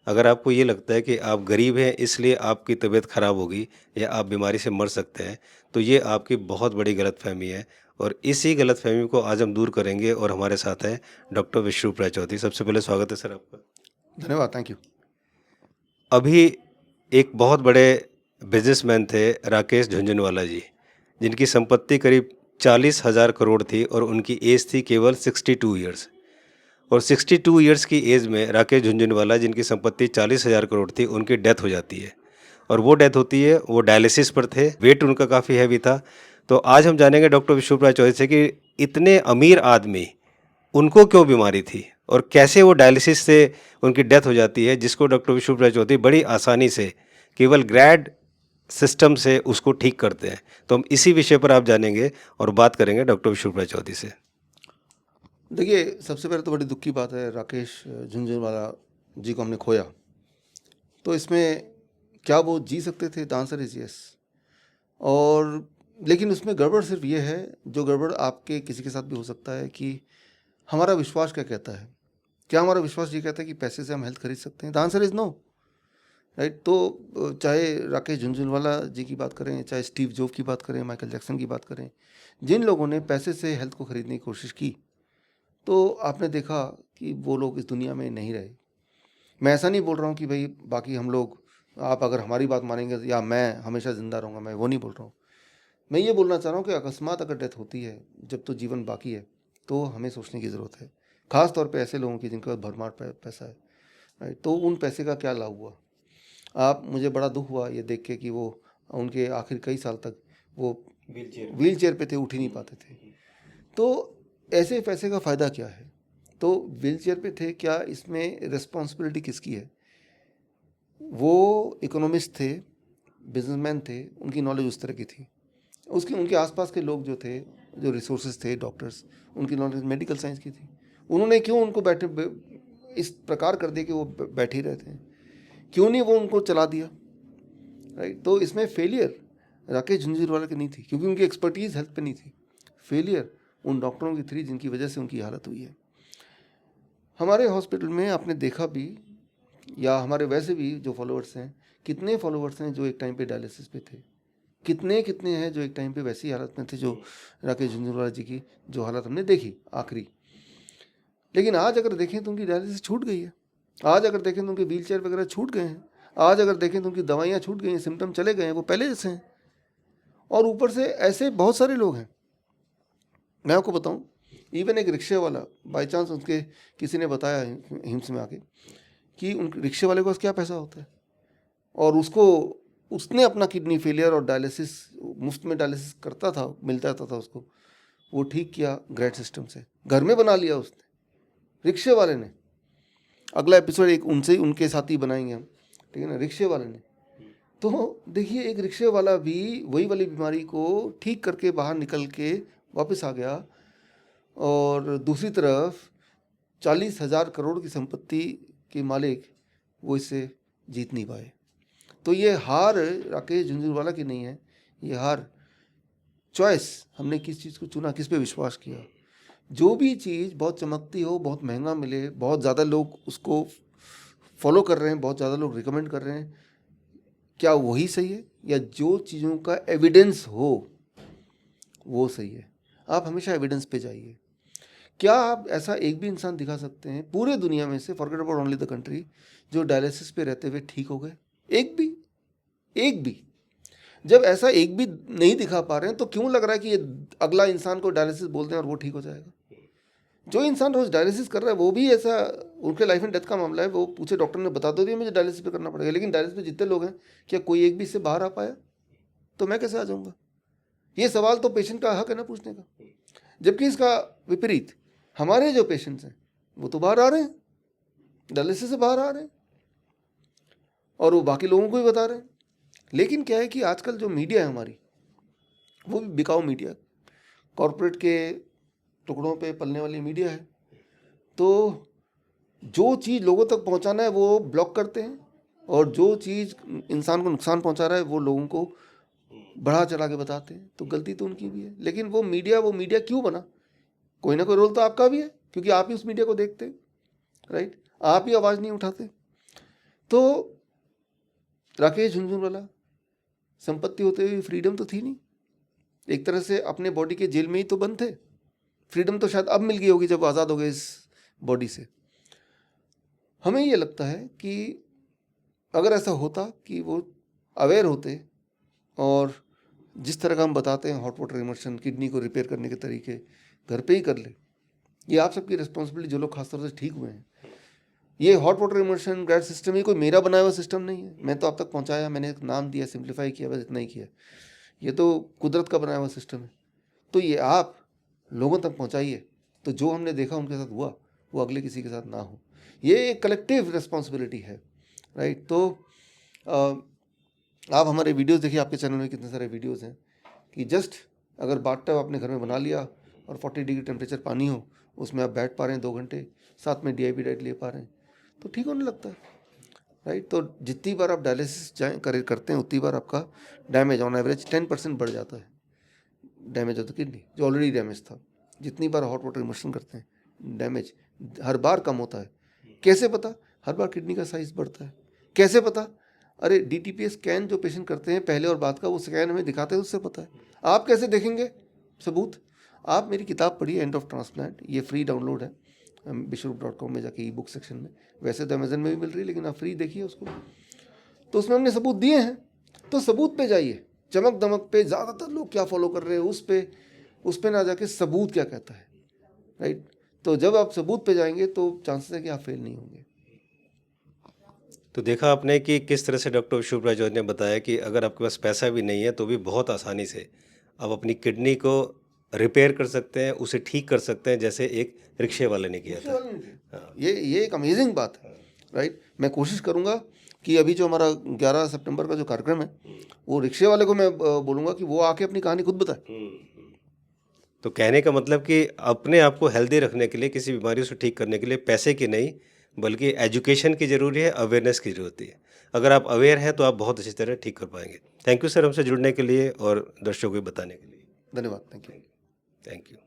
अगर आपको ये लगता है कि आप गरीब हैं इसलिए आपकी तबीयत खराब होगी या आप बीमारी से मर सकते हैं, तो ये आपकी बहुत बड़ी गलतफ़हमी है और इसी गलतफ़हमी को आज हम दूर करेंगे और हमारे साथ हैं डॉक्टर विश्वरूप रायचौधरी। सबसे पहले स्वागत है सर आपका। धन्यवाद, थैंक यू। अभी एक बहुत बड़े बिजनेसमैन थे राकेश झुनझुनवाला जी, जिनकी संपत्ति करीब 40,000 करोड़ थी और उनकी एज थी केवल 62 ईयर्स। और 62 ईयर्स की एज में राकेश झुनझुनवाला जिनकी संपत्ति 40,000 करोड़ थी, उनकी डेथ हो जाती है। और वो डेथ होती है, वो डायलिसिस पर थे, वेट उनका काफ़ी हैवी था। तो आज हम जानेंगे डॉक्टर विश्वरूप राय चौधरी से कि इतने अमीर आदमी, उनको क्यों बीमारी थी और कैसे वो डायलिसिस से उनकी डेथ हो जाती है, जिसको डॉक्टर विश्वरूप राय चौधरी बड़ी आसानी से केवल ग्रैड सिस्टम से उसको ठीक करते हैं। तो हम इसी विषय पर आप जानेंगे और बात करेंगे डॉक्टर विश्वरूप राय चौधरी से। देखिए, सबसे पहले तो बड़ी दुःख की बात है, राकेश झुनझुनवाला जी को हमने खोया। तो इसमें क्या वो जी सकते थे? The answer is yes. और लेकिन उसमें गड़बड़ सिर्फ ये है, जो गड़बड़ आपके किसी के साथ भी हो सकता है, कि हमारा विश्वास क्या कहता है। क्या हमारा विश्वास ये कहता है कि पैसे से हम हेल्थ खरीद सकते हैं? The answer is no, right. तो चाहे राकेश झुनझुनवाला जी की बात करें, चाहे स्टीव जॉब की बात करें, माइकल जैक्सन की बात करें, जिन लोगों ने पैसे से हेल्थ को खरीदने की कोशिश की, तो आपने देखा कि वो लोग इस दुनिया में नहीं रहे। मैं ऐसा नहीं बोल रहा हूँ कि भाई बाकी हम लोग, आप अगर हमारी बात मानेंगे या मैं हमेशा ज़िंदा रहूँगा, मैं वो नहीं बोल रहा हूँ। मैं ये बोलना चाह रहा हूँ कि अकस्मात अगर डेथ होती है, जब तो जीवन बाकी है, तो हमें सोचने की ज़रूरत है। ख़ास तौर पे ऐसे लोगों की जिनके पास भरमार पैसा है, राइट। तो उन पैसे का क्या लाभ हुआ? आप, मुझे बड़ा दुख हुआ ये देख के कि वो उनके आखिर कई साल तक वो व्हील चेयर पे थे, उठ ही नहीं पाते थे। तो ऐसे पैसे का फ़ायदा क्या है? तो व्हील चेयर पे थे, क्या इसमें रिस्पॉन्सिबिलिटी किसकी है? वो इकोनॉमिस्ट थे, बिजनेसमैन थे, उनकी नॉलेज उस तरह की थी। उसके उनके आसपास के लोग जो थे, जो रिसोर्सेज थे, डॉक्टर्स, उनकी नॉलेज मेडिकल साइंस की थी। उन्होंने क्यों उनको इस प्रकार कर दिया कि वो बैठे ही रहते हैं? क्यों नहीं वो उनको चला दिया, राइट। तो इसमें फेलियर राकेश झुनझुनवाला की नहीं थी, क्योंकि उनकी एक्सपर्टीज़ हेल्थ पे नहीं थी। फेलियर उन डॉक्टरों की थी जिनकी वजह से उनकी हालत हुई है। हमारे हॉस्पिटल में आपने देखा भी, या हमारे वैसे भी जो फॉलोअर्स हैं, कितने फॉलोअर्स हैं जो एक टाइम पे डायलिसिस पे थे, कितने कितने हैं जो एक टाइम पे वैसी हालत में थे जो राकेश झुनझुनवाला जी की जो हालत हमने देखी आखिरी। लेकिन आज अगर देखें तो उनकी डायलिसिस छूट गई है। आज अगर देखें तो उनके व्हील चेयर वगैरह छूट गए हैं। आज अगर देखें तो उनकी दवाइयाँ छूट गई हैं, सिम्टम चले गए हैं, वो पहले जैसे हैं। और ऊपर से ऐसे बहुत सारे लोग हैं, मैं आपको बताऊं, इवन एक रिक्शे वाला, बाई चांस उसके किसी ने बताया हिम्स में आके कि उन रिक्शे वाले के पास क्या पैसा होता है, और उसने अपना किडनी फेलियर और डायलिसिस, मुफ्त में डायलिसिस करता था, मिलता था उसको, वो ठीक किया ग्रेड सिस्टम से, घर में बना लिया उसने, रिक्शे वाले ने। अगला एपिसोड एक उनसे उनके साथ ही बनाएंगे हम, ठीक है ना, रिक्शे वाले ने। तो देखिए, एक रिक्शे वाला भी वही वाली बीमारी को ठीक करके बाहर निकल के वापस आ गया, और दूसरी तरफ 40,000 करोड़ की संपत्ति के मालिक वो इससे जीत नहीं पाए। तो ये हार राकेश झुनझुनवाला की नहीं है, ये हार चॉइस, हमने किस चीज़ को चुना, किस पे विश्वास किया। जो भी चीज़ बहुत चमकती हो, बहुत महंगा मिले, बहुत ज़्यादा लोग उसको फॉलो कर रहे हैं, बहुत ज़्यादा लोग रिकमेंड कर रहे हैं, क्या वही सही है? या जो चीज़ों का एविडेंस हो वो सही है? आप हमेशा एविडेंस पे जाइए। क्या आप ऐसा एक भी इंसान दिखा सकते हैं पूरे दुनिया में से, forget about only the country, जो डायलिसिस पे रहते हुए ठीक हो गए? एक भी? एक भी? जब ऐसा एक भी नहीं दिखा पा रहे हैं, तो क्यों लग रहा है कि ये अगला इंसान को डायलिसिस बोल दें और वो ठीक हो जाएगा? जो इंसान रोज डायलिसिस कर रहा है वो भी ऐसा, उनके लाइफ एंड डेथ का मामला है, वो पूछे डॉक्टर ने बता दो दिया मुझे डायलिसिस पे करना पड़ेगा, लेकिन डायलिसिस पे जितने लोग हैं, क्या कोई एक भी इससे बाहर आ पाया? तो मैं कैसे आ जाऊंगा? ये सवाल तो पेशेंट का हक है ना पूछने का। जबकि इसका विपरीत, हमारे जो पेशेंट्स हैं वो तो बाहर आ रहे हैं, डायलिसिस से बाहर आ रहे हैं, और वो बाकी लोगों को भी बता रहे हैं। लेकिन क्या है कि आजकल जो मीडिया है हमारी, वो भी बिकाऊ मीडिया, कॉरपोरेट के टुकड़ों पे पलने वाली मीडिया है। तो जो चीज़ लोगों तक पहुंचाना है वो ब्लॉक करते हैं, और जो चीज़ इंसान को नुकसान पहुंचा रहा है वो लोगों को बढ़ा चढ़ा के बताते हैं। तो गलती तो उनकी भी है, लेकिन वो मीडिया क्यों बना? कोई ना कोई रोल तो आपका भी है, क्योंकि आप ही उस मीडिया को देखते हैं, राइट। आप ही आवाज़ नहीं उठाते। तो राकेश झुनझुनवाला संपत्ति होते हुए फ्रीडम तो थी नहीं, एक तरह से अपने बॉडी के जेल में ही तो बंद थे। फ्रीडम तो शायद अब मिल गई होगी जब आज़ाद हो गए इस बॉडी से। हमें ये लगता है कि अगर ऐसा होता कि वो अवेयर होते और जिस तरह का हम बताते हैं हॉट वाटर इमर्शन, किडनी को रिपेयर करने के तरीके घर पे ही कर ले, ये आप सबकी रिस्पॉन्सिबिलिटी जो लोग खासतौर से ठीक हुए हैं। ये हॉट वाटर इमर्शन ग्रैड सिस्टम ये कोई मेरा बनाया हुआ सिस्टम नहीं है, मैं तो आप तक पहुंचाया, मैंने एक नाम दिया, सिंप्लीफाई किया, बस इतना ही किया। ये तो कुदरत का बनाया हुआ सिस्टम है, तो ये आप लोगों तक पहुंचाइए तो जो हमने देखा उनके साथ हुआ वो अगले किसी के साथ ना हो। ये एक कलेक्टिव रिस्पॉन्सिबिलिटी है, राइट। तो आप हमारे वीडियोस देखिए, आपके चैनल में कितने सारे वीडियोस हैं कि जस्ट अगर बाथटब आपने घर में बना लिया और 40 डिग्री टेम्परेचर पानी हो, उसमें आप बैठ पा रहे हैं 2 घंटे, साथ में DIP डाइट ले पा रहे हैं, तो ठीक होने लगता है, राइट। तो जितनी बार आप डायलिसिस करते हैं उतनी बार आपका डैमेज ऑन एवरेज 10% बढ़ जाता है, डैमेज ऑफ द किडनी जो ऑलरेडी डैमेज था। जितनी बार हॉट वाटर इमर्शन करते हैं डैमेज हर बार कम होता है। कैसे पता? हर बार किडनी का साइज बढ़ता है। कैसे पता? अरे DTPA स्कैन जो पेशेंट करते हैं पहले और बाद का, वो स्कैन हमें दिखाते हैं, उससे पता है। आप कैसे देखेंगे सबूत? आप मेरी किताब पढ़िए, एंड ऑफ ट्रांसप्लांट, ये फ्री डाउनलोड है विश्वरूप.com में जाके ई बुक सेक्शन में, वैसे तो अमेजन में भी मिल रही है लेकिन आप फ्री देखिए उसको। तो उसमें हमने सबूत दिए हैं, तो सबूत पे जाइए। चमक दमक पे ज़्यादातर लोग क्या फॉलो कर रहे हैं, उस पे ना जाके सबूत क्या कहता है, राइट। तो जब आप सबूत पे जाएंगे तो चांसेस है कि आप फेल नहीं होंगे। तो देखा आपने कि किस तरह से डॉक्टर विश्वरूप राय चौधरी ने बताया कि अगर आपके पास पैसा भी नहीं है तो भी बहुत आसानी से आप अपनी किडनी को रिपेयर कर सकते हैं, उसे ठीक कर सकते हैं, जैसे एक रिक्शे वाले ने किया था। हाँ। ये एक अमेजिंग बात है, राइट। मैं कोशिश करूंगा कि अभी जो हमारा 11 सितंबर का जो कार्यक्रम है, वो रिक्शे वाले को मैं बोलूंगा कि वो आके अपनी कहानी खुद बताए। तो कहने का मतलब कि अपने आप को हेल्दी रखने के लिए, किसी बीमारी से ठीक करने के लिए पैसे की नहीं बल्कि एजुकेशन की ज़रूरी है, अवेयरनेस की ज़रूरत है। अगर आप अवेयर हैं तो आप बहुत अच्छी तरह ठीक कर पाएंगे। थैंक यू सर, हमसे जुड़ने के लिए और दर्शकों को बताने के लिए। धन्यवाद, थैंक यू। Thank you.